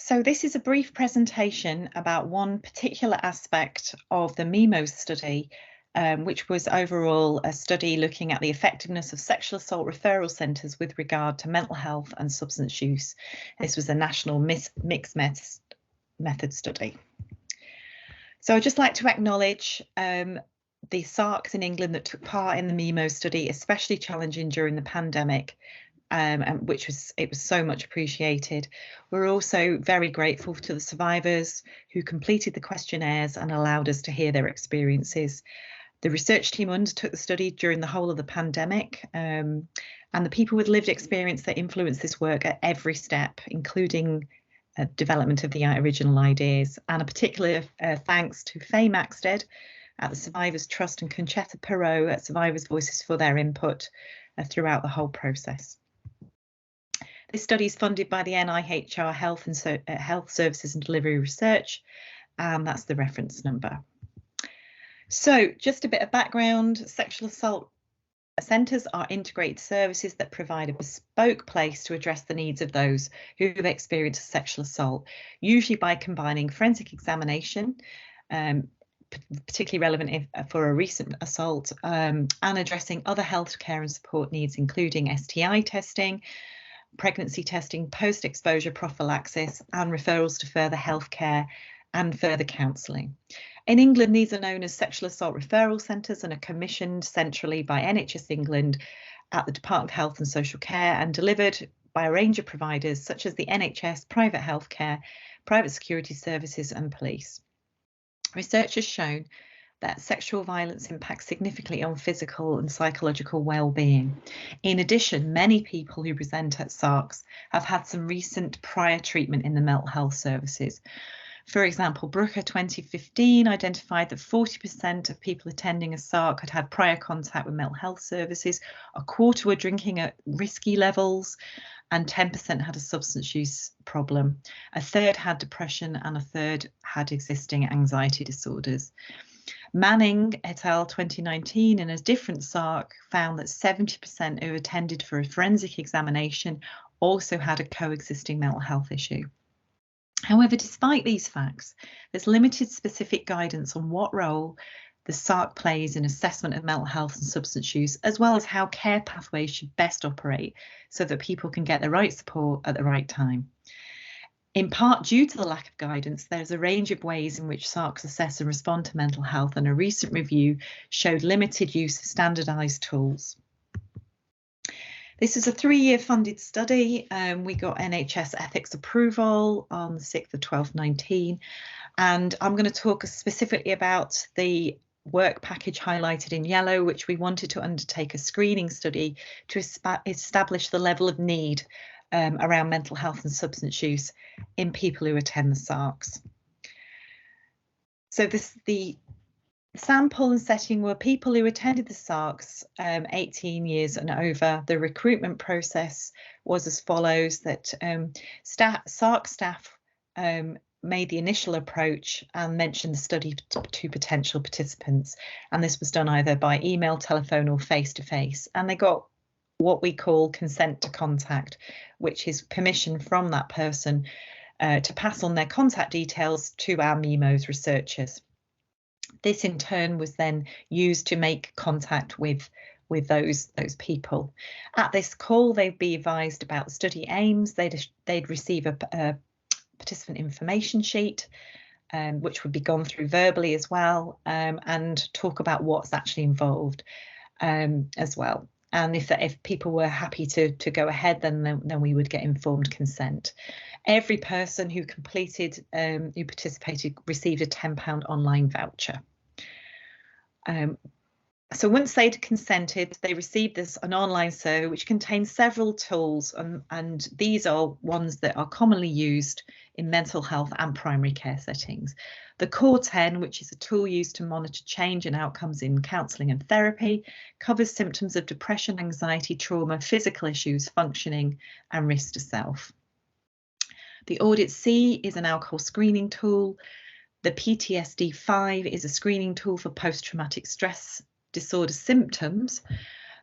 So this is a brief presentation about one particular aspect of the MiMoS study, which was overall a study looking at the effectiveness of sexual assault referral centres with regard to mental health and substance use. This was a national mixed method study. So I'd just like to acknowledge the SARCs in England that took part in the MiMoS study, especially challenging during the pandemic. And it was so much appreciated. We're also very grateful to the survivors who completed the questionnaires and allowed us to hear their experiences. The research team undertook the study during the whole of the pandemic, and the people with lived experience that influenced this work at every step, including development of the original ideas. And a particular thanks to Faye Maxted at the Survivors Trust and Conchetta Perot at Survivors Voices for their input throughout the whole process. This study is funded by the NIHR Health Services and Delivery Research, and that's the reference number. So just a bit of background, sexual assault centres are integrated services that provide a bespoke place to address the needs of those who have experienced a sexual assault, usually by combining forensic examination, particularly relevant for a recent assault, and addressing other healthcare and support needs, including STI testing, pregnancy testing, post-exposure prophylaxis, and referrals to further healthcare and further counselling. In England, these are known as sexual assault referral centres and are commissioned centrally by NHS England at the Department of Health and Social Care and delivered by a range of providers such as the NHS, private healthcare, private security services and police. Research has shown that sexual violence impacts significantly on physical and psychological well-being. In addition, many people who present at SARCs have had some recent prior treatment in the mental health services. For example, Brooker 2015 identified that 40% of people attending a SARC had had prior contact with mental health services, a quarter were drinking at risky levels, and 10% had a substance use problem. A third had depression and a third had existing anxiety disorders. Manning et al. 2019 in a different SARC found that 70% who attended for a forensic examination also had a coexisting mental health issue. However, despite these facts, there's limited specific guidance on what role the SARC plays in assessment of mental health and substance use, as well as how care pathways should best operate so that people can get the right support at the right time. In part due to the lack of guidance, there's a range of ways in which SARCs assess and respond to mental health, and a recent review showed limited use of standardised tools. This is a 3-year funded study. We got NHS ethics approval on the 6th of 12/19, and I'm going to talk specifically about the work package highlighted in yellow, which we wanted to undertake a screening study to establish the level of need around mental health and substance use in people who attend the SARCs. So the sample and setting were people who attended the SARCs 18 years and over. The recruitment process was as follows, that SARC staff made the initial approach and mentioned the study to potential participants. And this was done either by email, telephone or face-to-face. And they got what we call consent to contact, which is permission from that person to pass on their contact details to our MiMoS researchers. This in turn was then used to make contact with those people. At this call, they'd be advised about the study aims. They'd receive a participant information sheet, which would be gone through verbally as well, and talk about what's actually involved as well. And if people were happy to go ahead, then we would get informed consent. Every person who completed, who participated, received a £10 online voucher. So once they'd consented, they received an online survey which contains several tools, and these are ones that are commonly used in mental health and primary care settings. The Core 10, which is a tool used to monitor change and outcomes in counselling and therapy, covers symptoms of depression, anxiety, trauma, physical issues, functioning and risk to self. The Audit C is an alcohol screening tool. The PTSD-5 is a screening tool for post-traumatic stress disorder symptoms.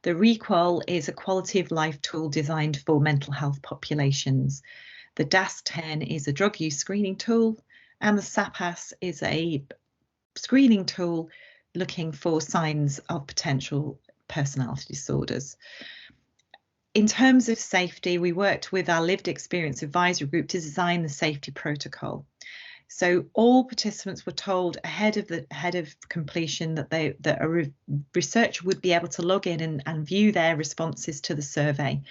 The Requal is a quality of life tool designed for mental health populations. The DAS-10 is a drug use screening tool, and the SAPAS is a screening tool looking for signs of potential personality disorders. In terms of safety, we worked with our lived experience advisory group to design the safety protocol. So all participants were told ahead of completion that a researcher would be able to log in and view their responses to the survey.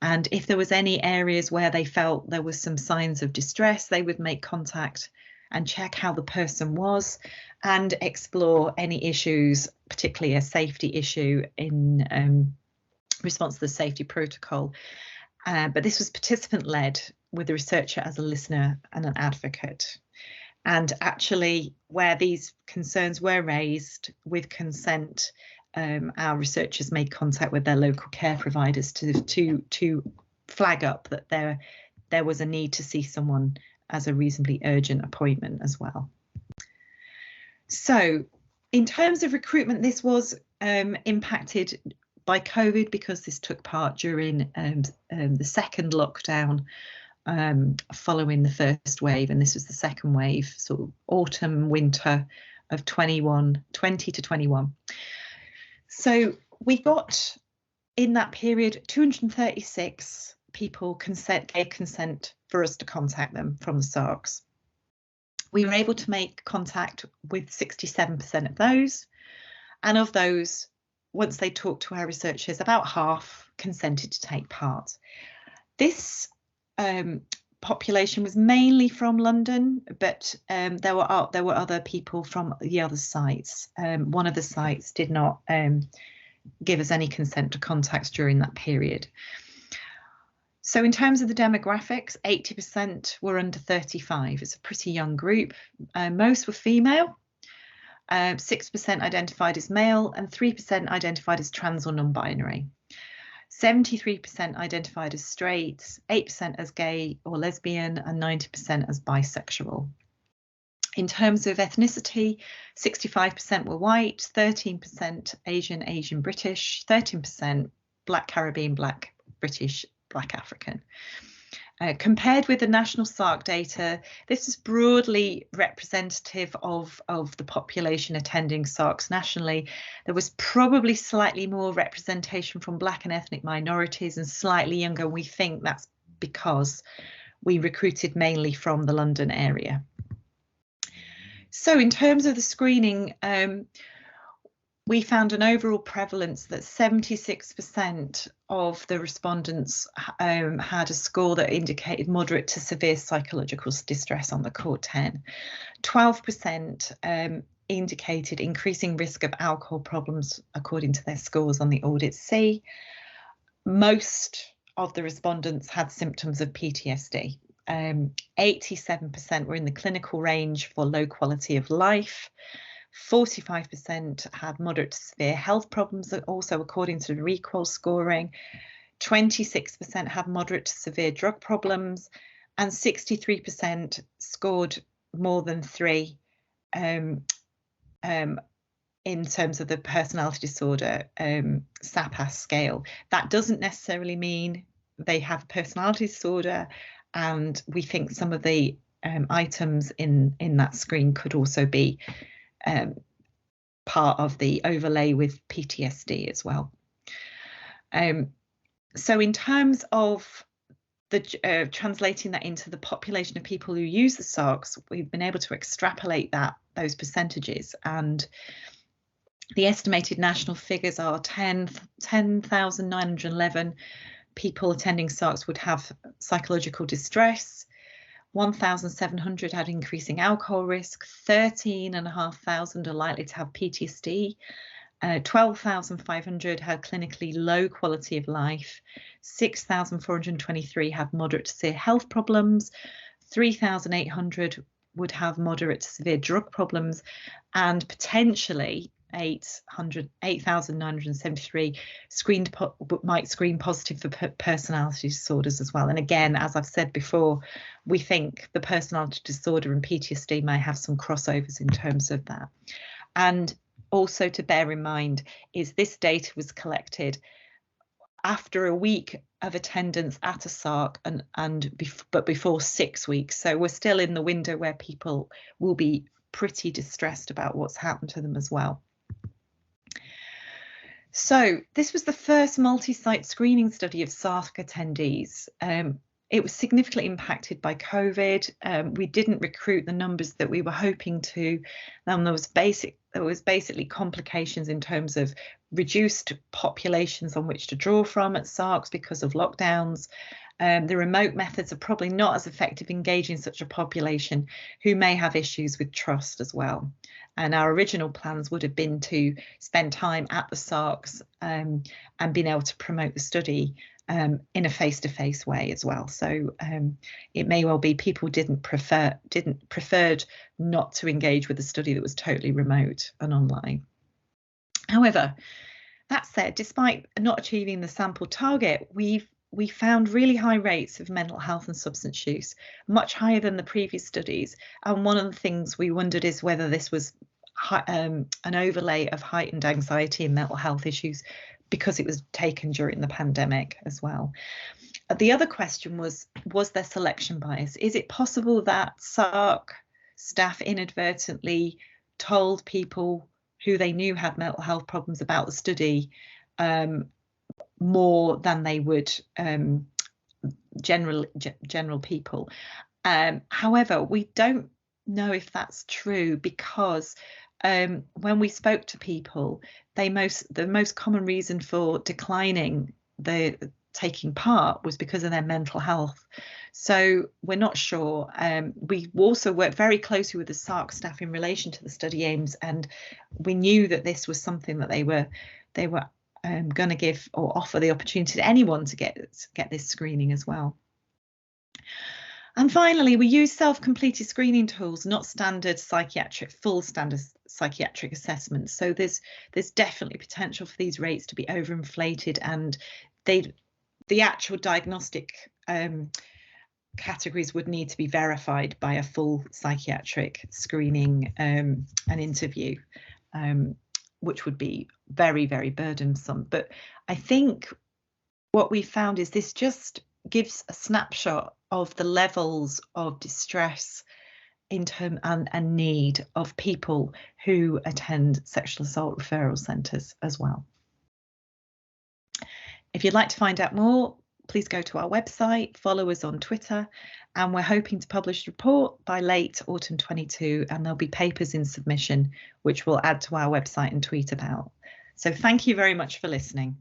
And if there was any areas where they felt there was some signs of distress, they would make contact and check how the person was and explore any issues, particularly a safety issue in response to the safety protocol. But this was participant-led with the researcher as a listener and an advocate. And actually, where these concerns were raised with consent, our researchers made contact with their local care providers to flag up that there was a need to see someone as a reasonably urgent appointment as well. So in terms of recruitment, this was impacted by COVID because this took part during the second lockdown following the first wave, and this was the second wave, sort of autumn, winter of 2020 to 21. So we got in that period 236 people gave consent for us to contact them from the SARCs. We were able to make contact with 67% of those, and of those, once they talked to our researchers, about half consented to take part. This population was mainly from London, but there were other people from the other sites. One of the sites did not give us any consent to contacts during that period. So in terms of the demographics, 80% were under 35. It's a pretty young group. Most were female. 6% identified as male and 3% identified as trans or non-binary. 73% identified as straight, 8% as gay or lesbian, and 90% as bisexual. In terms of ethnicity, 65% were white, 13% Asian British, 13% Black Caribbean, Black British, Black African. Compared with the national SARC data, this is broadly representative of the population attending SARCs nationally. There was probably slightly more representation from Black and ethnic minorities and slightly younger. We think that's because we recruited mainly from the London area. So in terms of the screening, we found an overall prevalence that 76% of the respondents had a score that indicated moderate to severe psychological distress on the core 10. 12% indicated increasing risk of alcohol problems according to their scores on the audit C. Most of the respondents had symptoms of PTSD. 87% were in the clinical range for low quality of life. 45% had moderate to severe health problems, also according to the REQOL scoring. 26% had moderate to severe drug problems, and 63% scored more than 3 in terms of the personality disorder SAPAS scale. That doesn't necessarily mean they have personality disorder, and we think some of the items in that screen could also be part of the overlay with PTSD as well. So in terms of the translating that into the population of people who use the SARCs, we've been able to extrapolate those percentages, and the estimated national figures are 10,911 people attending SARCs would have psychological distress. 1,700 had increasing alcohol risk, 13,500 are likely to have PTSD, 12,500 had clinically low quality of life, 6,423 have moderate to severe health problems, 3,800 would have moderate to severe drug problems, and potentially 8,973 might screen positive for personality disorders as well. And again, as I've said before, we think the personality disorder and PTSD may have some crossovers in terms of that. And also to bear in mind is this data was collected after a week of attendance at a SARC but before 6 weeks. So we're still in the window where people will be pretty distressed about what's happened to them as well. So this was the first multi-site screening study of SARC attendees. It was significantly impacted by COVID. We didn't recruit the numbers that we were hoping to. And there was basically complications in terms of reduced populations on which to draw from at SARCs because of lockdowns. The remote methods are probably not as effective engaging such a population who may have issues with trust as well. And our original plans would have been to spend time at the SARCs and being able to promote the study in a face-to-face way as well. So it may well be people preferred not to engage with a study that was totally remote and online. However, that said, despite not achieving the sample target, we found really high rates of mental health and substance use, much higher than the previous studies. And one of the things we wondered is whether this was an overlay of heightened anxiety and mental health issues because it was taken during the pandemic as well. The other question was there selection bias? Is it possible that SARC staff inadvertently told people who they knew had mental health problems about the study more than they would general people? However, we don't know if that's true because when we spoke to people, the most common reason for declining taking part was because of their mental health. So we're not sure. We also worked very closely with the SARC staff in relation to the study aims, and we knew that this was something that they were going to give or offer the opportunity to anyone to get this screening as well. And finally, we use self-completed screening tools, not full standard psychiatric assessments. So there's definitely potential for these rates to be overinflated, and the actual diagnostic categories would need to be verified by a full psychiatric screening and interview, which would be very, very burdensome. But I think what we found is this just gives a snapshot of the levels of distress and need of people who attend sexual assault referral centres as well. If you'd like to find out more, please go to our website, follow us on Twitter, and we're hoping to publish a report by late autumn 22, and there'll be papers in submission which we'll add to our website and tweet about. So thank you very much for listening.